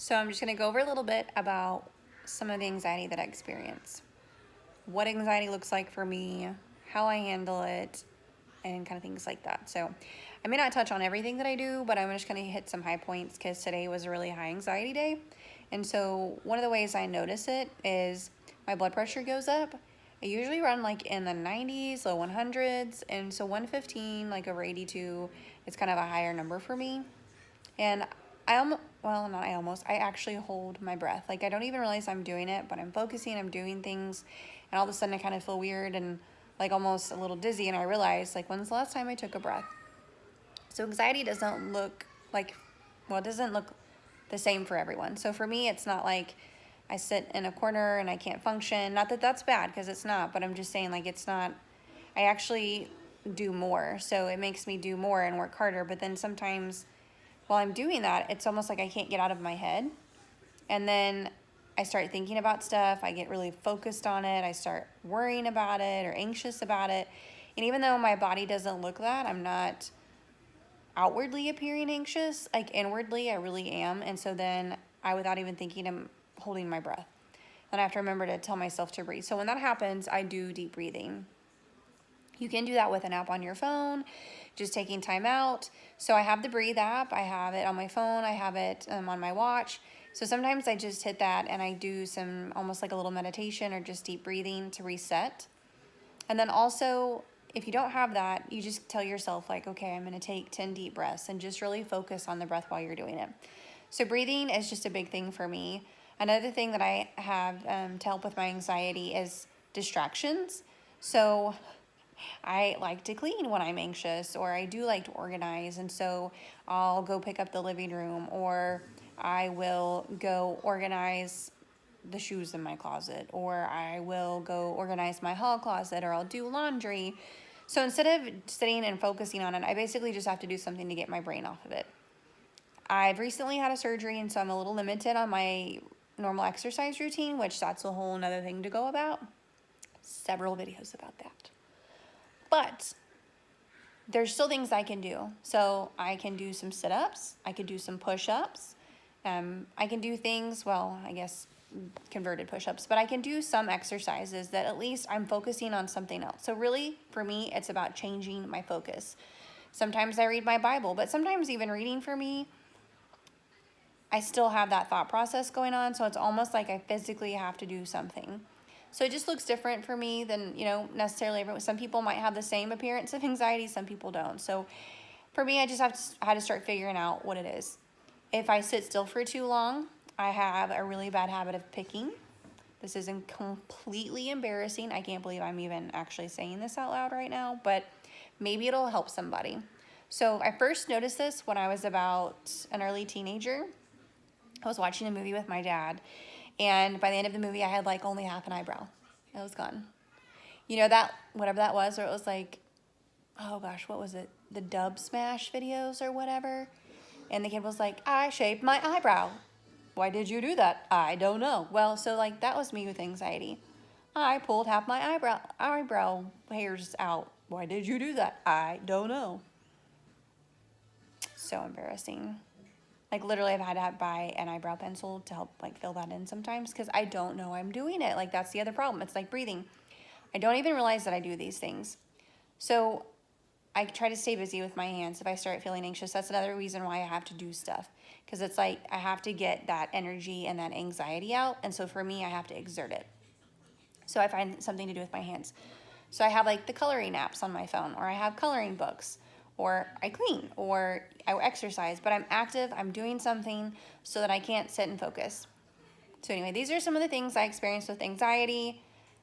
So I'm just going to go over a little bit about some of the anxiety that I experience, what anxiety looks like for me, how I handle it, and kind of things like that. So I may not touch on everything that I do, but I'm just going to hit some high points because today was a really high anxiety day. And so one of the ways I notice it is my blood pressure goes up. I usually run like in the 90s, low 100s. And so 115, like over 82, is kind of a higher number for me. And I actually hold my breath. Like I don't even realize I'm doing it, but I'm focusing, I'm doing things, and all of a sudden I kind of feel weird and like almost a little dizzy, and I realize like, when's the last time I took a breath? So anxiety doesn't look like, well, it doesn't look the same for everyone. So for me, it's not like I sit in a corner and I can't function. Not that that's bad, because it's not, but I'm just saying like it's not, I actually do more. So it makes me do more and work harder. But then sometimes while I'm doing that, it's almost like I can't get out of my head. And then I start thinking about stuff. I get really focused on it. I start worrying about it or anxious about it. And even though my body doesn't look that, I'm not outwardly appearing anxious. Like inwardly, I really am. And so then without even thinking, I'm holding my breath. Then I have to remember to tell myself to breathe. So when that happens, I do deep breathing. You can do that with an app on your phone, just taking time out. So I have the Breathe app. I have it on my phone. I have it on my watch. So sometimes I just hit that and I do some almost like a little meditation or just deep breathing to reset. And then also, if you don't have that, you just tell yourself like, okay, I'm going to take 10 deep breaths and just really focus on the breath while you're doing it. So breathing is just a big thing for me. Another thing that I have to help with my anxiety is distractions. So I like to clean when I'm anxious, or I do like to organize, and so I'll go pick up the living room, or I will go organize the shoes in my closet, or I will go organize my hall closet, or I'll do laundry. So instead of sitting and focusing on it, I basically just have to do something to get my brain off of it. I've recently had a surgery, and so I'm a little limited on my normal exercise routine, which that's a whole nother thing to go about. Several videos about that. But there's still things I can do. So I can do some sit-ups. I can do some push-ups. I can do things, well, I guess converted push-ups, but I can do some exercises that at least I'm focusing on something else. So really, for me, it's about changing my focus. Sometimes I read my Bible, but sometimes even reading for me, I still have that thought process going on. So it's almost like I physically have to do something. So it just looks different for me than, necessarily everyone. Some people might have the same appearance of anxiety, some people don't. So for me, I just had to start figuring out what it is. If I sit still for too long, I have a really bad habit of picking. This isn't completely embarrassing. I can't believe I'm even actually saying this out loud right now, but maybe it'll help somebody. So I first noticed this when I was about an early teenager. I was watching a movie with my dad, and by the end of the movie, I had like only half an eyebrow. It was gone. That, whatever that was, or it was like, oh gosh, what was it? The Dub Smash videos or whatever. And the kid was like, I shaved my eyebrow. Why did you do that? I don't know. Well, so like that was me with anxiety. I pulled half my eyebrow hairs out. Why did you do that? I don't know. So embarrassing. Like literally I've had to buy an eyebrow pencil to help like fill that in sometimes because I don't know I'm doing it. Like that's the other problem. It's like breathing. I don't even realize that I do these things. So I try to stay busy with my hands. If I start feeling anxious, that's another reason why I have to do stuff. Because it's like I have to get that energy and that anxiety out. And so for me, I have to exert it. So I find something to do with my hands. So I have like the coloring apps on my phone, or I have coloring books, or I clean, or I exercise. But I'm active, I'm doing something so that I can't sit and focus. So anyway, these are some of the things I experience with anxiety.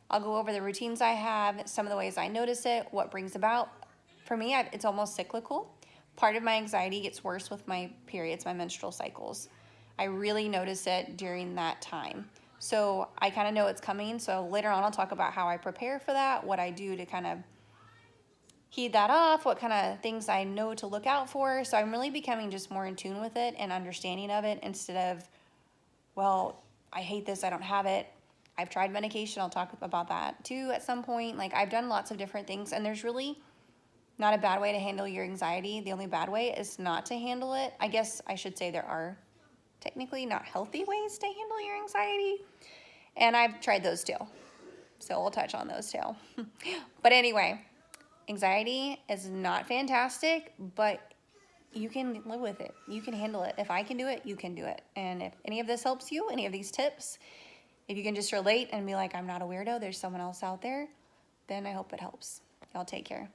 I'll go over the routines I have, some of the ways I notice it, what brings about. For me, it's almost cyclical. Part of my anxiety gets worse with my periods, my menstrual cycles. I really notice it during that time. So I kind of know it's coming. So later on, I'll talk about how I prepare for that, what I do to kind of heed that off, what kind of things I know to look out for. So I'm really becoming just more in tune with it and understanding of it instead of, well, I hate this, I don't have it. I've tried medication. I'll talk about that too at some point. Like I've done lots of different things, and there's really not a bad way to handle your anxiety. The only bad way is not to handle it. I guess I should say there are technically not healthy ways to handle your anxiety. And I've tried those too. So we'll touch on those too. But anyway, anxiety is not fantastic, but you can live with it. You can handle it. If I can do it, you can do it. And if any of this helps you, any of these tips, if you can just relate and be like, I'm not a weirdo, there's someone else out there, then I hope it helps. Y'all take care.